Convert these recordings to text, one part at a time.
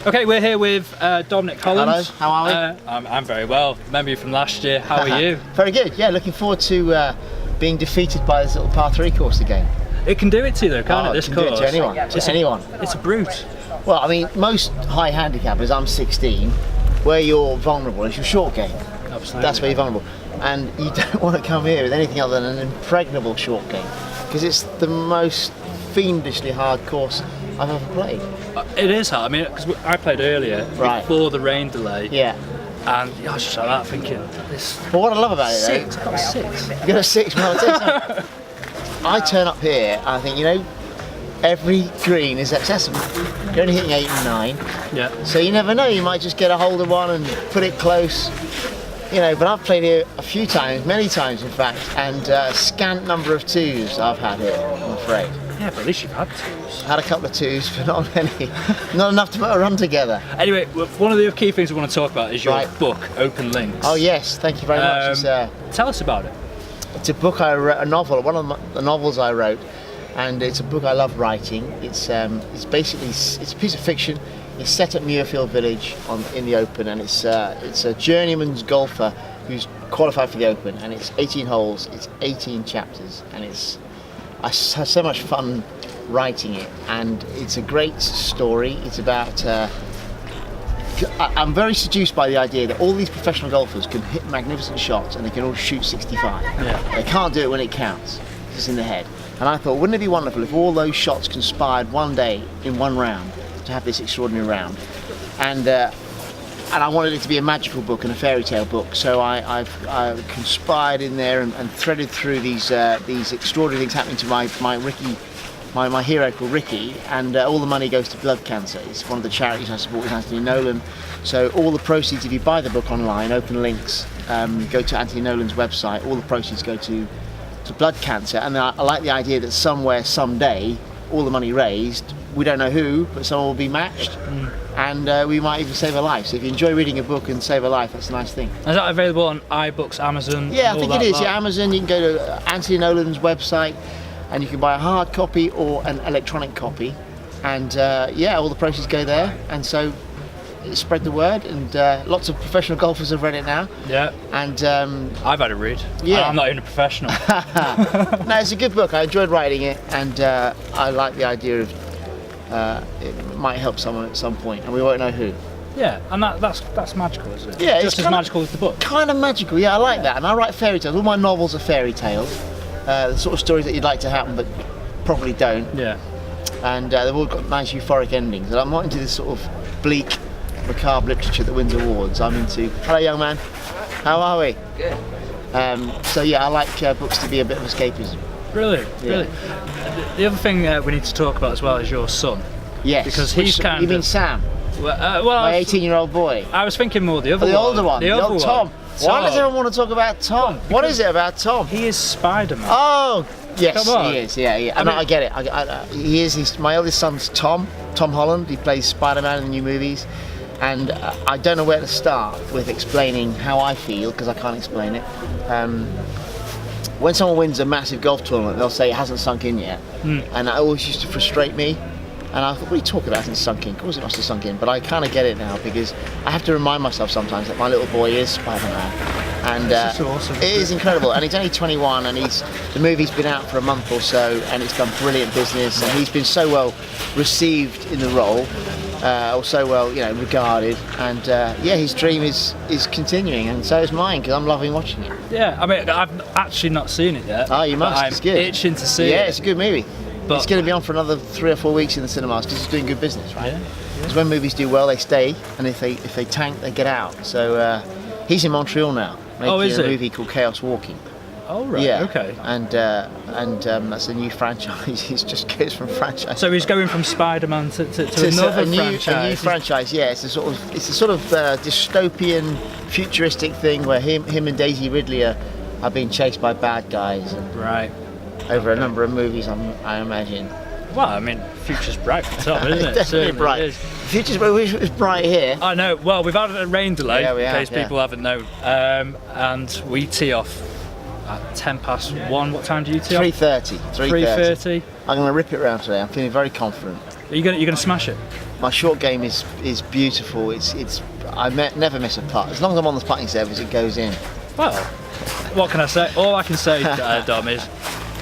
Okay, we're here with Dominic Holland. Hello, how are we? I'm very well. Remember you from last year. How are you? Very good, yeah, looking forward to being defeated by this little par 3 course again. It can do it to you though, can't it, this can course? do it to anyone, anyone. It's a brute. Well, I mean, most high handicappers, I'm 16, where you're vulnerable is your short game. Absolutely. That's where you're vulnerable. And you don't want to come here with anything other than an impregnable short game, because it's the most fiendishly hard course I've ever played. It is hard. I mean, because I played earlier, before the rain delay. Yeah. And I was just like that thinking, this. But what I love about it, Six. I got a 6. You got a 6, well, I turn up here and I think, you know, every green is accessible. You're only hitting 8 and 9. Yeah. So you never know, you might just get a hold of one and put it close. You know, but I've played here a few times, many times in fact, and scant number of 2s I've had here, I'm afraid. Yeah, but at least you've had 2s. I had a couple of 2s, but not many. Not enough to put a run together. Anyway, one of the key things we want to talk about is your book, Open Links. Oh yes, thank you very much. Tell us about it. It's a book I wrote, a novel, one of the novels I wrote, and it's a book I love writing. It's basically it's a piece of fiction. It's set at Muirfield Village in the Open, and it's a journeyman's golfer who's qualified for the Open, and it's 18 holes, it's 18 chapters, and I have so much fun writing it, and it's a great story. It's about I'm very seduced by the idea that all these professional golfers can hit magnificent shots and they can all shoot 65. Yeah. They can't do it when it counts. It's in the head. And I thought, wouldn't it be wonderful if all those shots conspired one day in one round to have this extraordinary round? And I wanted it to be a magical book and a fairy tale book, so I've conspired in there and threaded through these extraordinary things happening to my hero called Ricky, and all the money goes to blood cancer. It's one of the charities I support with Anthony Nolan. So all the proceeds, if you buy the book online, Open Links, go to Anthony Nolan's website, all the proceeds go to blood cancer. And I like the idea that somewhere, someday, all the money raised, we don't know who, but someone will be matched, and we might even save a life. So if you enjoy reading a book and save a life, that's a nice thing. Is that available on iBooks, Amazon? Yeah, I think it is. Yeah, Amazon. You can go to Anthony Nolan's website, and you can buy a hard copy or an electronic copy, and yeah, all the proceeds go there, and so spread the word, and lots of professional golfers have read it now. Yeah. And I've had a read. Yeah. I'm not even a professional. No, it's a good book. I enjoyed writing it, and I like the idea of it might help someone at some point, and we won't know who. Yeah, and that's magical, isn't it? Yeah, just as magical as the book. Kind of magical, yeah. I like that, and I write fairy tales. All my novels are fairy tales, the sort of stories that you'd like to happen but probably don't. Yeah. And they've all got nice euphoric endings. And I'm not into this sort of bleak, macabre literature that wins awards. I'm into. Hello, young man. How are we? Good. So yeah, I like books to be a bit of escapism. Brilliant, brilliant. The other thing we need to talk about as well is your son. Yes. Because he's kind of. You mean Sam? Well, my 18-year-old boy. I was thinking more the other one. The older one. The old Tom. Why does everyone want to talk about Tom? What is it about Tom? He is Spiderman. Oh, yes, he is. Yeah, yeah. I get it. He is. My eldest son's Tom Holland. He plays Spider-Man in the new movies, and I don't know where to start with explaining how I feel, because I can't explain it. When someone wins a massive golf tournament, they'll say it hasn't sunk in yet, and that always used to frustrate me. And I thought, what are you talking about? It hasn't sunk in. Of course it must have sunk in. But I kind of get it now, because I have to remind myself sometimes that my little boy is Spider-Man. And awesome. It is incredible. And he's only 21, and the movie's been out for a month or so, and it's done brilliant business. And he's been so well received in the role, or so well, regarded. And yeah, his dream is continuing, and so is mine, because I'm loving watching it. Yeah, I mean, I've actually not seen it yet. Oh, you must. It's good. I'm itching to see it. Yeah, it's a good movie. But it's going to be on for another 3 or 4 weeks in the cinemas, because it's doing good business, right? Because when movies do well, they stay, and if they tank, they get out. So he's in Montreal now, making a movie called Chaos Walking. Oh right, yeah. Okay. And that's a new franchise. He's just goes from franchise. So he's going from Spider-Man to another franchise. A new franchise, yeah. It's a sort of dystopian, futuristic thing where him and Daisy Ridley are being chased by bad guys. Right. Over a number of movies, I imagine. Well, I mean, future's bright for Tom, isn't it? Definitely bright. It future's bright here. I know. Well, we've had a rain delay, in case people haven't known, and we tee off at 1:10. What time do you tee off? 3:30. 3:30. I'm going to rip it round today. I'm feeling very confident. Are you going to smash it? My short game is beautiful. Never miss a putt. As long as I'm on the putting surface, it goes in. Well, what can I say? All I can say, Dom, is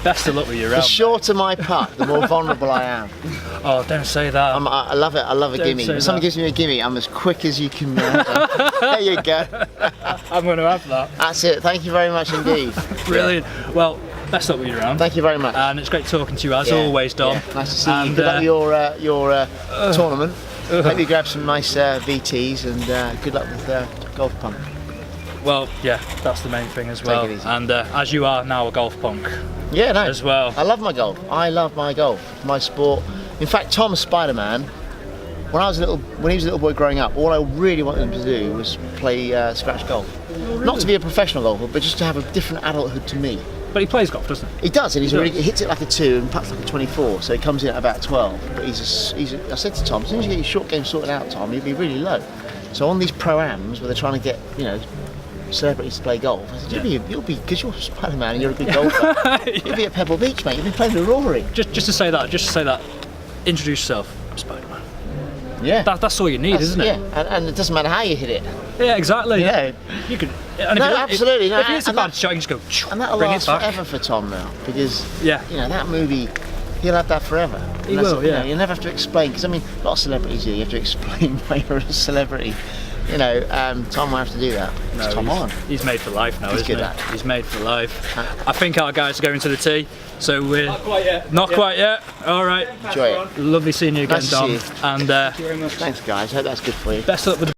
best of luck with your round. The shorter my putt, the more vulnerable I am. Oh, don't say that. I love it. I love a gimme. If someone gives me a gimme, I'm as quick as you can. There you go. I'm going to have that. That's it. Thank you very much indeed. Brilliant. Well, best luck with your round. Thank you very much. And it's great talking to you as always, Dom. Yeah. Nice to see you. Good luck with your tournament. Hope you grab some nice VTs, and good luck with GolfPunk. Well, yeah, that's the main thing as well. Take it easy. And as you are now a GolfPunk. Yeah, no. As well. I love my golf. I love my golf. It's my sport. In fact, Tom Spiderman, when he was a little boy growing up, all I really wanted him to do was play scratch golf. Oh, really? Not to be a professional golfer, but just to have a different adulthood to me. But he plays golf, doesn't he? He does, and he hits it like a 2 and puts like a 24, so he comes in at about 12. But I said to Tom, as soon as you get your short game sorted out, Tom, you'll be really low. So on these pro-ams where they're trying to get, celebrities to play golf, I said, you'll be, because you're Spider-Man and you're a good golfer, you'll be at Pebble Beach, mate. You'll be playing the Rory. Just to say that, introduce yourself, Spider-Man. Yeah. That's all you need, isn't it? Yeah, and it doesn't matter how you hit it. Yeah, exactly. Yeah. You could. Absolutely. If it's a bad shot, you just go. And that'll bring last it back. forever for Tom now, because Yeah. that movie, he'll have that forever. He will, yeah. You'll never have to explain, because a lot of celebrities do. You have to explain why you're a celebrity. Tom won't have to do that. It's Tom Holland. He's made for life now, He's isn't good he? at it. He's made for life. I think our guys are going to the tee, so we're Not quite yet. Not quite yet. All right. Enjoy it. Lovely seeing you again, Nice to Dom. see you. And Thank you very much. Thanks, guys. Hope that's good for you. best of luck with the